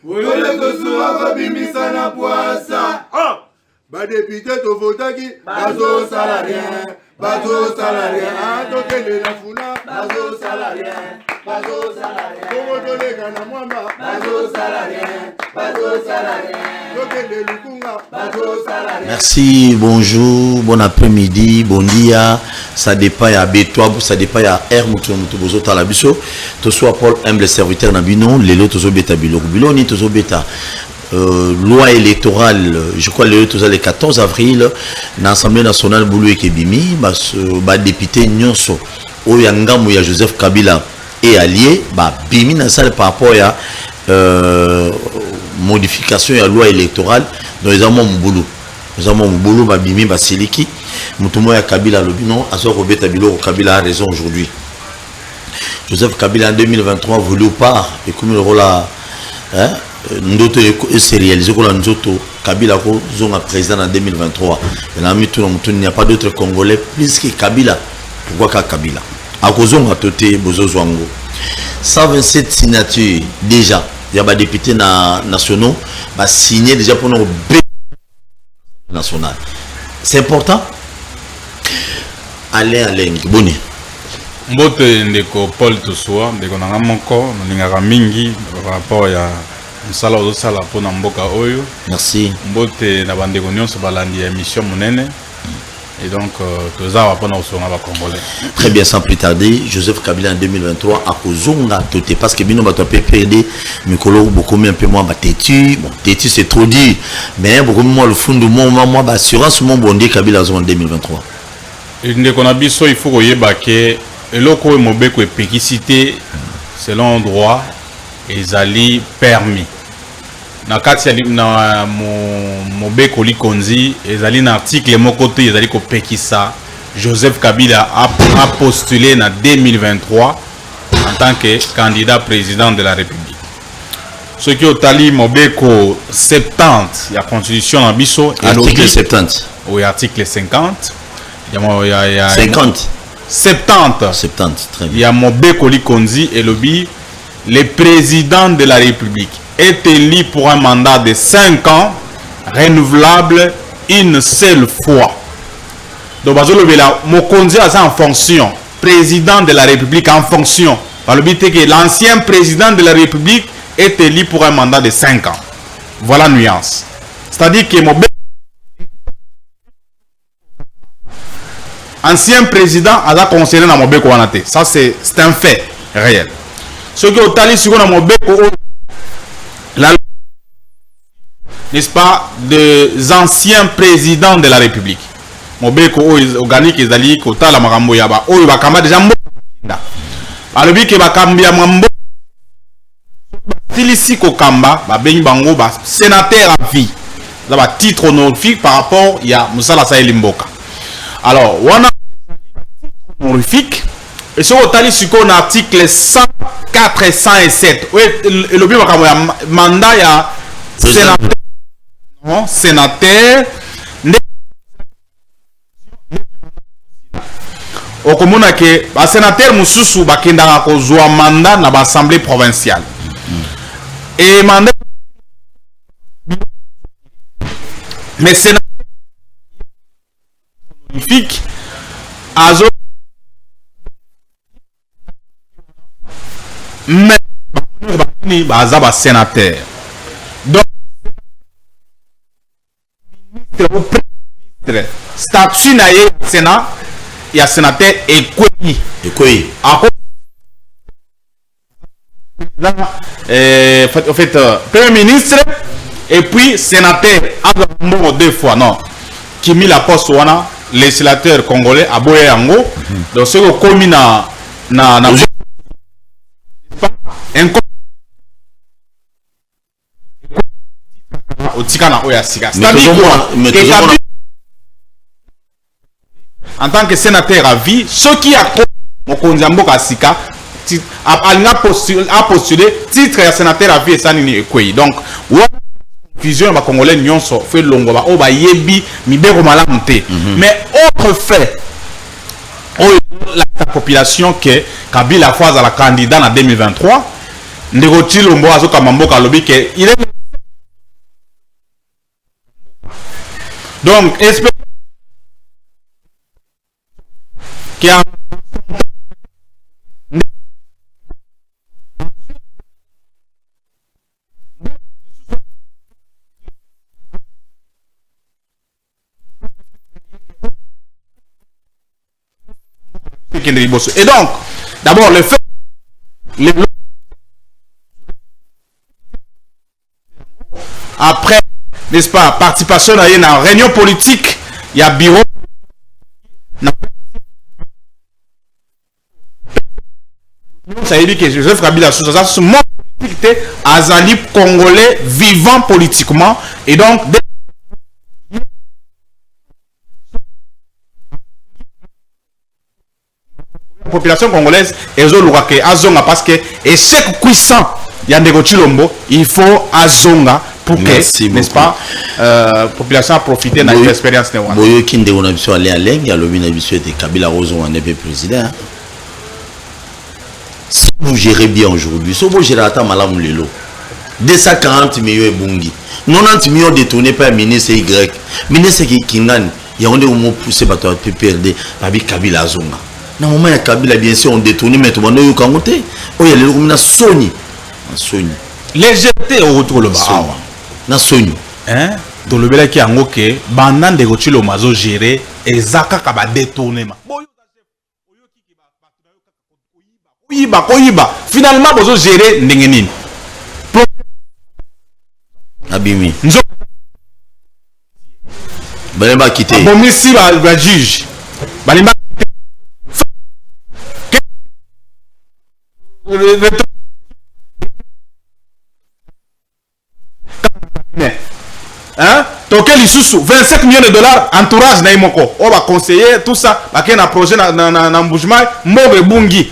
Ole kosura babimisa na poasa. Ba député to votaki bazo salarien. Bazo salarien. Tokende na funa bazo salarien. Bazo salarien. Kongo tolega na mwamba bazo salarien. Bazo salarien. Tokende lukunga bazo salarien. Merci, bonjour, bon après-midi, bon dia. Ça dépend à B3, ça dépend à R Mutubozo Talabiso. To soit Paul humble serviteur na bino, lelo tozo beta bilo. Bilo ni tozo beta. Loi électorale, je crois le 14 avril, dans l'Assemblée nationale Boulou et Kebimi, bah député Nyonso, Oyangamu ya Joseph Kabila et allié, bah bimi dans ça par rapport à modification de la loi électorale dans les amants Boulou. Les amants Boulou, bah bimi, bah Siliki, Moutomo ya Kabila Lobino, Azo Robert Bilo, Kabila a raison aujourd'hui. Joseph Kabila en 2023 voulu pas, et comme le rôle à Ndoto s'est réalisé que Ndoto Kabila est président en 2023. Il n'y a pas d'autre Congolais plus que Kabila. Pourquoi Kabila? À cause de Toté Bozo Zwango. 127 signatures déjà. Il y a des députés nationaux qui signé déjà pour nos national. C'est important. Alain Boni. Mbote ndeko Paul Tosua ndeko nanga moko ningaka mingi par rapport ya msala ozosala pona mboka oyo. Merci. Mbote na bandeko nyonso balandi ya mission monene et donc toza pona osonga ba congolais. Très bien, sans plus tarder, Joseph Kabila en 2023 a kozonga toté parce que bino bato PPD mikolo beaucoup un peu moins têtu. Bon, têtu c'est trop dit mais beaucoup moins le fond du moi assurance mon bondé Kabila en 2023. Et ndeko na biso il faut koyeba ke eloko mobeko epekisité selon droit ezali permis na kati na mobeko likonzi ezali na article moko te ezali ko pekisa Joseph Kabila a postulé na 2023 en tant que candidat président de la République. Ce qui otali mobeko 70 ya constitution na biso article 70 ou article 50 ya 50 70 très bien. Il y a Mobeko Likonzi et lobby. Le président de la République est élu pour un mandat de 5 ans, renouvelable une seule fois. Donc, Mokonzi a ça en fonction. Président de la République en fonction. Par le but que l'ancien président de la République est élu pour un mandat de 5 ans. Voilà la nuance. C'est-à-dire que Mobeko ancien président a conseillé dans Mobeko Wanate. Ça, c'est un fait réel. Ce qui est au tali sur Mobeko, n'est-ce pas, des anciens présidents de la République. Mobeko organique et Zali, Kota, la Marambo Yaba, Oyo Bakamba, déjà Mboka. Alors, lui qui Bakambia Mambo, Tilisi Kokamba, Benny Bango, sénateur à vie. Ça va titre honorifique par rapport à Moussala Saïli Mboka. Alors, on a honorifique et sur le tali sur un article 104 et 107. Oui, le but mandat ya sénateur. Non, sénateur. Au commun que ba sénateur mususu bakenda ko zwa mandat na l'Assemblée provinciale. Et mandat mais sénateur honorifique azo mais bazaba sénateur donc statut na ye sénat il y a sénateur Ekweyi en fait premier ministre et puis sénateur deux fois non qui mis la poste wana législateur congolais à Boyango donc ce que commis na en tant que sénateur à vie, ce qui a postulé titre de sénateur à vie et Sanini Ekweyi. Donc, vision de Congolais nyonso fait longo ba o ba yebi mibero malamu te. Mais autre fait, la population que Kabila fois à la candidat en 2023 ndeko Tshilombo azoka mamboka lobby que il est donc espère qu'il y a et donc d'abord le fait après, n'est-ce pas, participation à une réunion politique, il y a bureau. Ça veut dire que Joseph Kabila, ça c'est mon politique, Azali congolais vivant politiquement, et donc la population congolaise est azonga parce que échec puissant, il y a des Tshilombo, il faut azonga. Pour que, n'est-ce pas, population a profité de l'expérience de Rwanda. Boyo Kinde, on a vu aller à l'Eng, il y a le ministre de Kabila Rozo, on est président. Si vous gérez bien aujourd'hui, si vous gérez à Malam Lelo, 240 millions de Bungi, 90 millions détournés par le ministre Y, ministre Kingan, il y a un moment poussé par le PPRD, par Kabila Zonga. Dans le moment où Kabila, bien sûr, on détourne, mais tout le monde est au Kangote. Oh, il y a le Sony. Légèreté au retour le bas. Na sonyo hein to le bela ki yango ke banda ndeko Tshilombo mazo gérer ezaka ka ba détournement koyiba finalement bozo gérer ndenge nini abimi nzo balemba quitter bomisi ba juge balemba hein? Toqué l'issue 25 millions de dollars entourage na imoko on va conseiller tout ça baké na projet na bougement mbobe bungi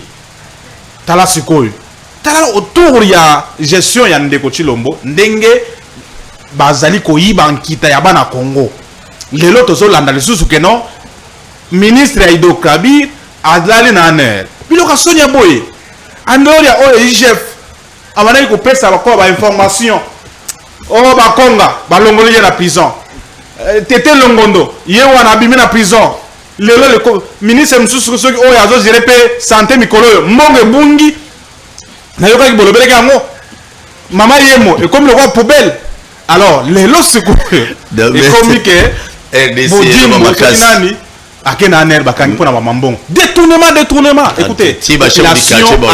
tala sikoyo tala autour ya gestion ya ndeko Tshilombo ndenge bazali koyiba nkita ya bana Congo lelo tozo landa lisusu ke non ministre ya Hydrocarbures adlali na aner biloka Sonia Boye andori ya OIGF amanai ko pesa ba information oh bakonga balongoli na prison tete longondo ye wana bimi na prison lelo le ministre msusu soki o yazo gérer pe santé mikolo mbonge bungi na yoka ki bolobele kango mama yemo et comme le roi poubelle alors lelo siko et comme que RDC akena aner bakangi pona mamambongo détournement écoutez population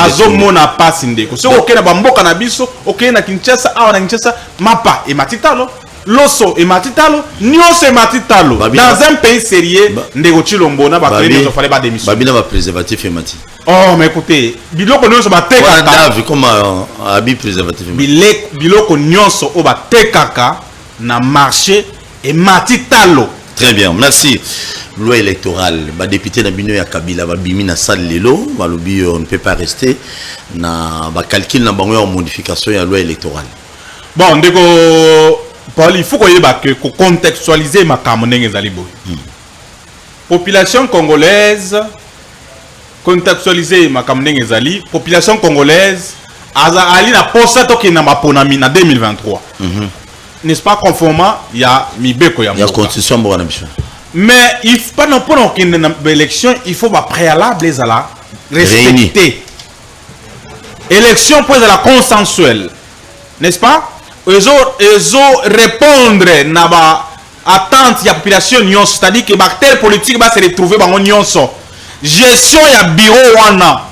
azomona pasi ndeko so okena bamboka na biso okena Kinshasa awa na Kinshasa mapa et matitalo loso et matitalo nyonso et matitalo dans un pays sérieux ndeko Tshilombo na ba créer to fallait ba démission babina ba préservatif et mati oh mais écoutez biloko nyonso ba tekaka vu comme abi préservatif biloko nyonso o ba tekaka na marché et matitalo. Très bien, merci. Loi électorale, bah député na bino ya Kabila ba bimi na salle lelo, ba lobi on ne peut pas rester na ba calcul na bango ya modification ya loi électorale. Bon, ndeko Paul, il faut que contextualiser ma ndenge ezali boy. Population congolaise contextualiser ma ndenge ezali, population congolaise azali na posa toki na maponami na 2023. N'est-ce pas conformément il y a mibeko ya constitution mbona biso. Mais il faut pas non pour une élection, il faut pas préalable les ala respecter. Élection pour la consensuelle. N'est-ce pas? Ils ont répondre na ba attente ya population nyonso, c'est-à-dire que l'acteur politique va se retrouver dans nyonso. Gestion ya bureau wana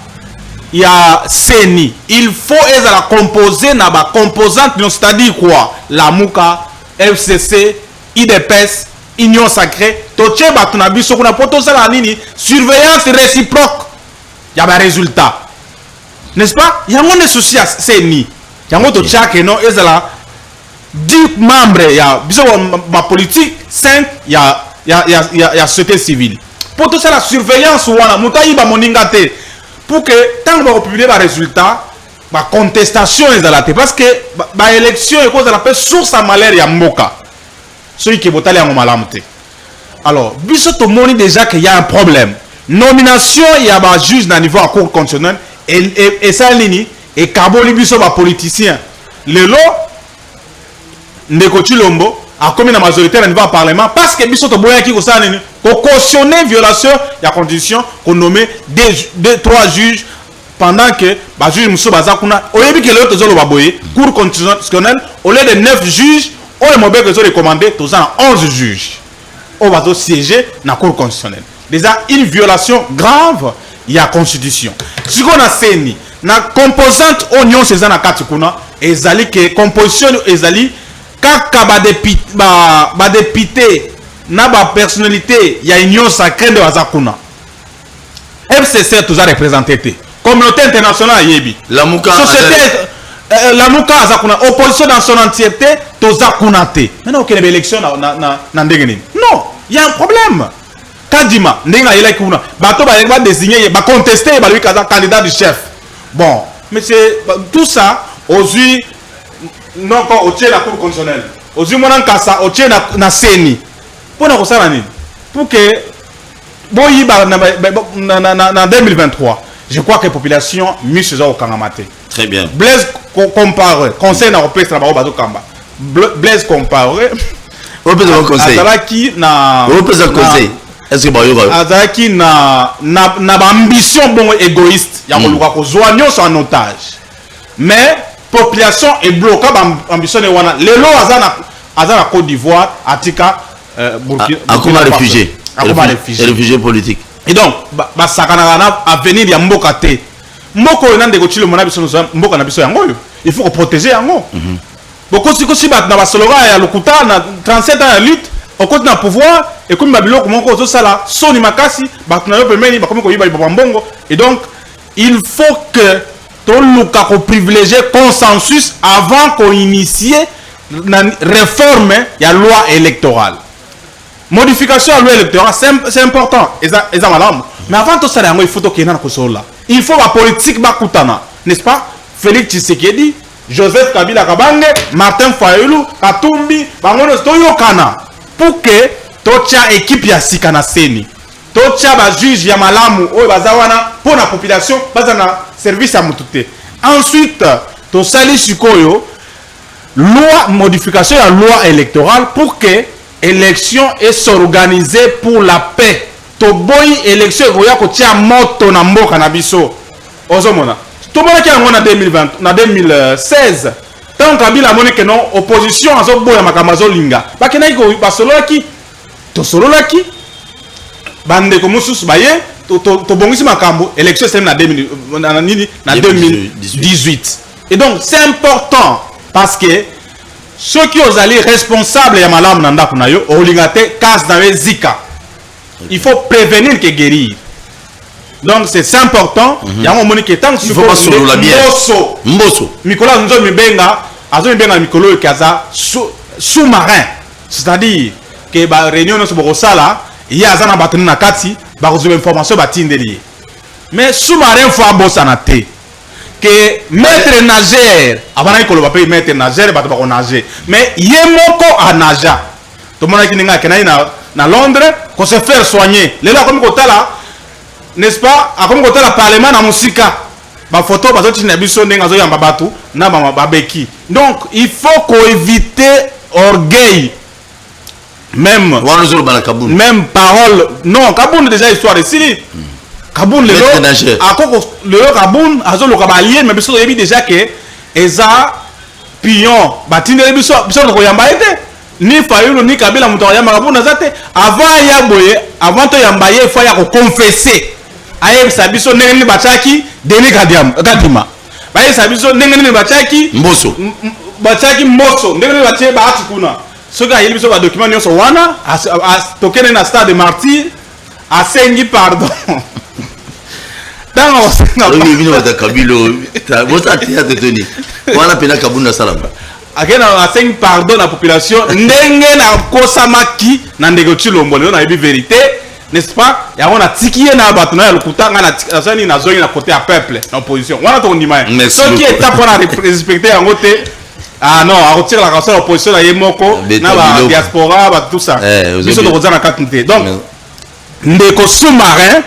ya CENI. Il faut la composer na ba composante nyonso, c'est-à-dire quoi? La MUCA, FCC, IDPS, Union sacrée, toche batuna biso kuna poto sala nini surveillance réciproque. Ya ba résultat. N'est-ce pas? Yango ne souci c'est ni. Yango to chake non ezala 10 membres ya biso ba politique 5 ya société civile. Poto sala surveillance wana mutayi ba moninga te pour que tant ba publier ba résultat ba contestation ezala te parce que ba élection e cause la paix source à malheur ya mboka. Celui qui est botali en malamté. Alors, biso to moni déjà qu'il y a un problème. Nomination, il y a un juge dans le niveau à cour constitutionnelle et ça, et carboli biso ba politicien lelo ndeko Chilombo a commis la majorité au niveau du parlement parce que biso to boya ki ko sa nini ko cautionner violation ya condition qu'on nommé deux trois juges pendant que ba juge muso bazakuna oyebi que le tozolo ba boye cour constitutionnelle au lieu de 9 juges on mobile que zo recommandé tozana 11 juges on va siéger na cour constitutionnelle déjà une violation grave il y a constitution ce qu'on a seni na composante oignon ceza na kati kuna ezali que composition ezali kaka ba député na ba personnalité ya union sacrée de bazakuna FCC tous a représenté communauté internationale yebi la muka société la muka azakuna opposition dans son entièreté tozakuna te maintenant aucune élection na ndengeni non il y a un problème kadima ndenga yela kuna bato ba désigner ba contester ba lui candidat du chef bon mais c'est tout ça aujourd'hui non quand au tient la cour constitutionnelle aujourd'hui mon kasa au tient na seni pour na kosala nini pour que boyi ba na 2023 je crois que la population mise sur au Kangamate. Très bien. Blaise comparé conseil na opes na bazo kamba Blaise comparé opes na conseil azalaki na opes na conseil est-ce que bayo azalaki na ambition bon égoïste ya koluka ko zwa nyonso en otage mais population est bloquée ba ambition ne wana lelo azana Côte d'Ivoire atika Burkina réfugié réfugié politique et donc basakana avenir ya mboka te mboko na ndeko Chilombo na biso mboka na biso yango il faut protéger yango bokosi kosi bat na basologa ya lokuta na 37 ans ya lutte au côté na pouvoir et comme babiloko moko zo sala soni makasi bat na yo pemeni bakomi ko yiba mbongo et donc il faut que toluka ko privilégier consensus avant qu'on initie la réforme ya loi électorale. Modification à la loi électorale, c'est important. Mais avant tout ça, il faut que il faut la politique bakutana, n'est-ce pas? Félix Tshisekedi, Joseph Kabila Kabange, Martin Fayulu, Katumbi, Bangono Toyokana, pour que tocha équipe ya sikana seni, tocha ba juge ya malamu o bazawana pour la population, bazana service à mutute. Ensuite, to sali sikoyo loi modification à la loi électorale pour que élection est s'organiser pour la paix. To boy élection goya ko tia moto na mboka na biso. Ozomona. To bona ki ngona 2020 na 2016. Tant Kabila moni que non opposition azo boya makamazo linga. Ba kenai ko basolaki to sololaki bande ko mususu baye to bongisi makambo élection c'est na 2018. Et donc c'est important parce que ceux qui ont allé responsables ya malamu na ndako na yo olingate casse dans les zika. Il faut prévenir que guérir. Donc c'est important. Il y a un moment qui est temps il faut pas solo la bière. Mboso. Nicolas nous mi benga, azo mi benga Nicolas kaza sous-marin. C'est-à-dire que ba réunion no so bokosala, il y a zana batuna na kati, ba rezume information ba tindeli. Mais sous-marin faut abosa na te. Que maître nageur, avant qu'on va payer maître nageur, ba to nager. Mais yemoko a nager. Tout le monde qui n'a qu'à na Londres, qu'on se faire soigner. Les là comme côté là, n'est-ce pas? À comme côté là parlement na musika, ba photo ba zoti na biso ndenga zo yamba batu na ba babeki. Donc il faut qu'on évite orgueil. Même parole. Non, Kaboun déjà histoire ici. Kaboun le lo Kaboun azo lo kabalier mais biso yebi déjà que eza pion batinde biso ko yamba ete. Ni Fayulu ni Kabila muto ya makabuna zate avant ya boye avant to yambaye il faut ya ko confesser aye sabiso nengeni bachaki deni kadima baye sabiso nengeni bachaki mboso nengeni bache ba atikuna soka yeli biso ba document nyonso wana tokene na stade de martyr asengi pardon tango oui vino ba Kabilo bosa tia tetoni wana pena kabuna salamba akena asengi pardon la population ndenge na kosamaki na ndeko Chilombo lelo na yebi vérité n'est-ce pas ya on a tikié na bato na lokuta nga na sani na zoni na côté à peuple en opposition wana to ndima ce qui est à pour respecter yango te ah non à retirer la raison opposition na yemoko na ba diaspora ba tout ça biso to kozana katinte donc ndeko sous-marin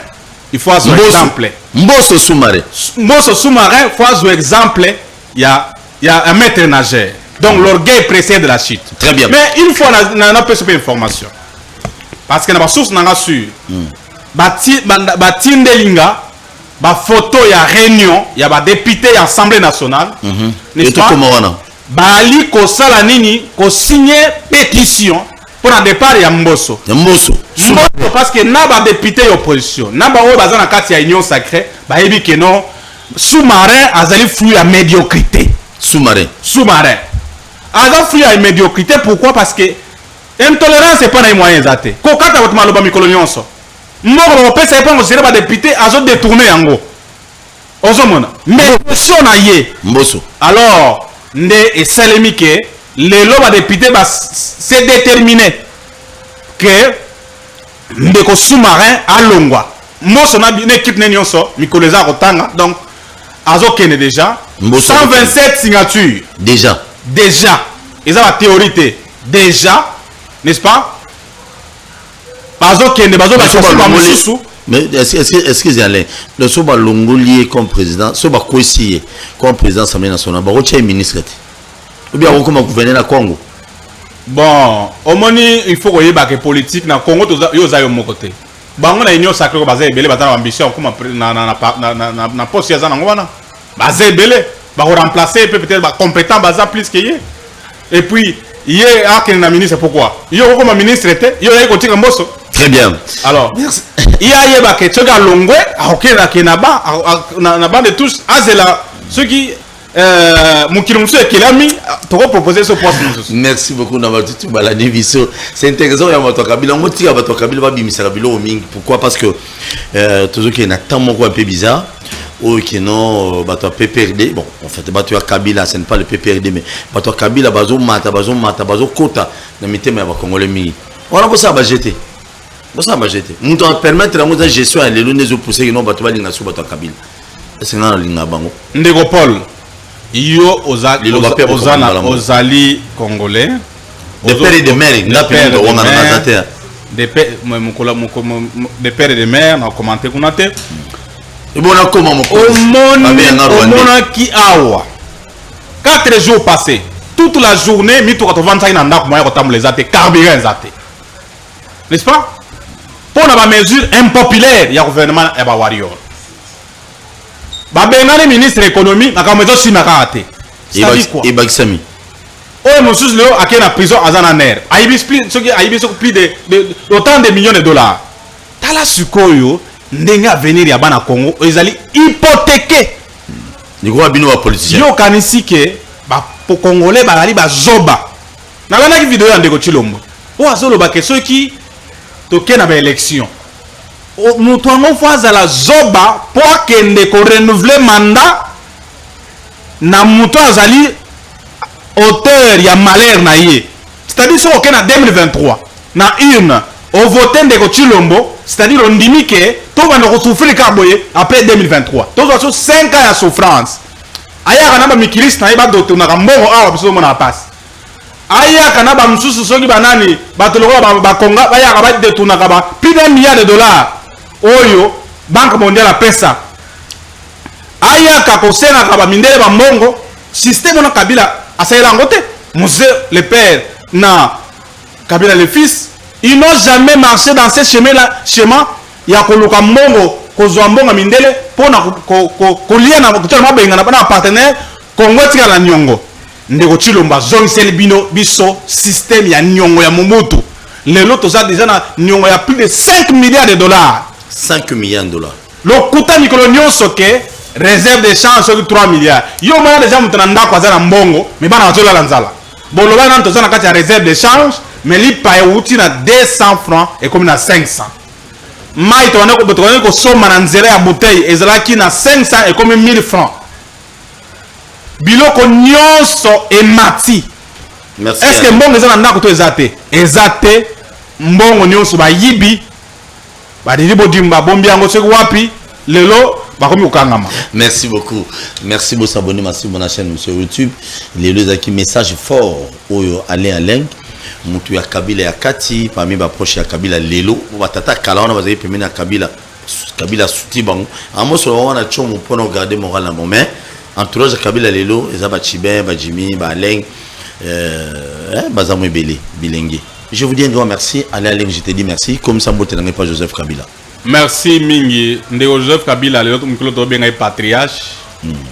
il faut avoir un exemple. Mbosso sous-marin. Mbosso sous-marin, il faut avoir un exemple. Il y a un maître nageur. Donc l'orgueil précède la chute. Très bien. Mais une fois, on a pas cette information. Parce que dans la source, on a su. Batindelinga, photo, il y a réunion, il y a député, il y a assemblée nationale. N'est-ce pas? Bali kosala nini ko signer pétition pour un départ ya Mbosso. Mbosso parce que na ba député opposition, na ba o bazana kati ya union sacrée, ba yebi que non sous-marin azali flux à médiocrité. Sous-marin. Azali flux à médiocrité pourquoi? Parce que intolérance c'est pas na moyen zaté. Ko kata votre maloba mikolo nyonso. Moko ba pesa pas ngosira ba député azo détourner yango. Ozomona. Mais si on a yé Mbosso. Alors nde esalemi ke lelo ba député ba c'est déterminé que ndeko sous-marin alongwa Mbosso na une équipe nyonso mikoleza kotanga donc azokene déjà 127 signatures déjà eza la théorie déjà n'est-ce pas bazokene bazobasuka mususu. Mais est-ce que Alain, le soba longolier comme président, soba koisier comme président de l'Assemblée nationale, bah rocher ministre, ou bien comment gouverner la Congo. Bon, au moins il faut que y ait des politiques dans Congo, ils ont mon côté. Bah on a une union sacrée qui basée belé, bah ambition comme na poste ya zana ngwana, basée belé, bah remplacer peut-être bah compétent basé plus que y. Et puis il y a un ministre pourquoi? Il y a comme ministre était, il y a côté Mbosso. Très bien. Alors, il y a des questions à longue, na de tous, azela ceux qui Mukilumsu et Kilami t'auront proposé ce poste. Merci beaucoup Nabatutu Balani Bisso. C'est intéressant il y a votre Kabila, on tire votre Kabila va bimisa Kabila au Ming. Pourquoi? Parce que toujours qu'il y a tellement un peu bizarre. Ou qui non, bateau PPRD. Bon, en fait, bateau Kabila, ce n'est pas le PPRD, mais bateau Kabila, bazo mata, kota, n'imité mais Congolais mi. On a besoin de jeter. Ça va jeter. Nous devons permettre à la gestion et les lunes de pousser qui n'ont pas de l'ingénieur sur votre Kabila. C'est un l'ingénieur bango. Ndeko Paul, yo ozali congolais. Des pères et des mères, n'a pas de on a la terre. Des pères et des mères, on a commenté qu'on a fait. Et bon, on a comment mon Omona qui awa. 4 jours passés, toute la journée, mi to 25 ans n'a moyen de les athées, carburant athées. N'est-ce pas? Pour la mesure impopulaire, il y a un gouvernement et un warrior. Le ministre de l'économie, il y a un raté. C'est-à-dire quoi? Et Baksami. Oh, monsieur Léo, à quelle prison à Zananer? Plus de autant de millions de dollars. Tala Sukoyo, Ndenga venir à Bana Congo, ils allaient hypothéquer. Ils croient bien aux politiciens. Yo kanisi ke, pour Congolais, bali zoba. Na bana qui vidéo en dégotilombo. Oh, azoloba que ceux qui toke na ba élection mutu ango faza la zoba po akende ko renouveler mandat na mutu azali auteur ya malheur na ye, c'est-à-dire so ok na 2023 na une au voter ndeko Chilombo, c'est-à-dire on dit que to va no souffrir kaboye après 2023 to zo 5 ans ya souffrance aya kana ba mikiliste na ba doto na mbongo awa biso mona passe aya kana ba msusu soki banani batoloko ba konga aya ka ba detuna ka ba plus d'un milliard de dollars oyo banque mondiale a pesa aya ka kosena ka ba mindele ba mbongo système na Kabila asaira ngote musée le père na Kabila le fils, ils n'ont jamais marché dans ce chemin là, chemin ya koluka mbongo kozwa mbongo mindele pona ko lia na kutana mabenga na partenaire Congo tika la nyongo. Ndeko Chilomba zongiseli bino biso système ya nyongo ya Mobutu. Lelo toza déjà na nyongo ya plus de 5 milliards de dollars. 5 milliards de dollars. Le kuta mikolo nyonso ke réserve de change sur 3 milliards. Yo mona déjà mutanda kwa zana mbongo, mais bana wazola lanzala. Boloba na toza na kati ya réserve de change, mais li paye uti na 200 francs et comme na 500. Mai to wana ko soma na nzela ya bouteille ezalaki na 500 et comme 1000 francs. Biloko nyonso emati. Merci. Est-ce que mbongo ezana ndako to ezate? Ezate mbongo nyonso ba yibi. Ba dilibo dimba bombi yango seko wapi lelo bakomi okangama. Merci beaucoup. Merci beaucoup s'abonner merci mon chaîne sur YouTube. Les deux qui message fort oyo Alain mutu ya Kabila ya kati parmi ba proche ya Kabila lelo batata kala on va dire pemena Kabila Kabila souti bango. En moi sur on a chomo pour garder moral dans mon main. Entourage Kabila lelo, eza ba Chibin, ba Jimmy, ba Aleng, bazamwe belé, bilingue. Je vous dis un grand merci. Allez Aleng, je te dis merci. Comme ça mbote n'angé pas Joseph Kabila. Merci Mingi. Ndeko Joseph Kabila lelo mukolo to benga patriarche.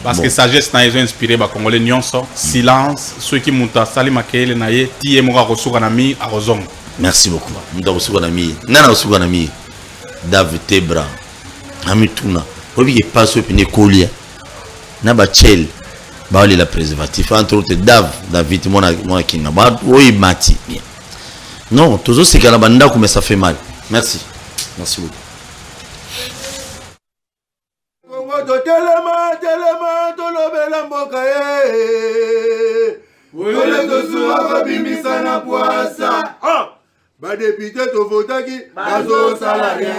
Parce que sagesse na ils ont inspiré ba Congolais nyonso. Silence, ceux qui muta sali makele na ye tie moka kosuka na mi arozong. Merci beaucoup. Muta kosuka na mi. Nana kosuka na mi. David Tebra. Amituna. Obi ki passe pene kolia. Na ba chel. Ba oli la préservatif entre autres David mona kinga ba oyi mati. Non, toujours c'est qu'à la bande mais ça fait mal. Merci. Merci beaucoup. Telema, tolobela mboka ye. Wole tosua babimisa na poasa. Ba député to votaki, bazo salarié.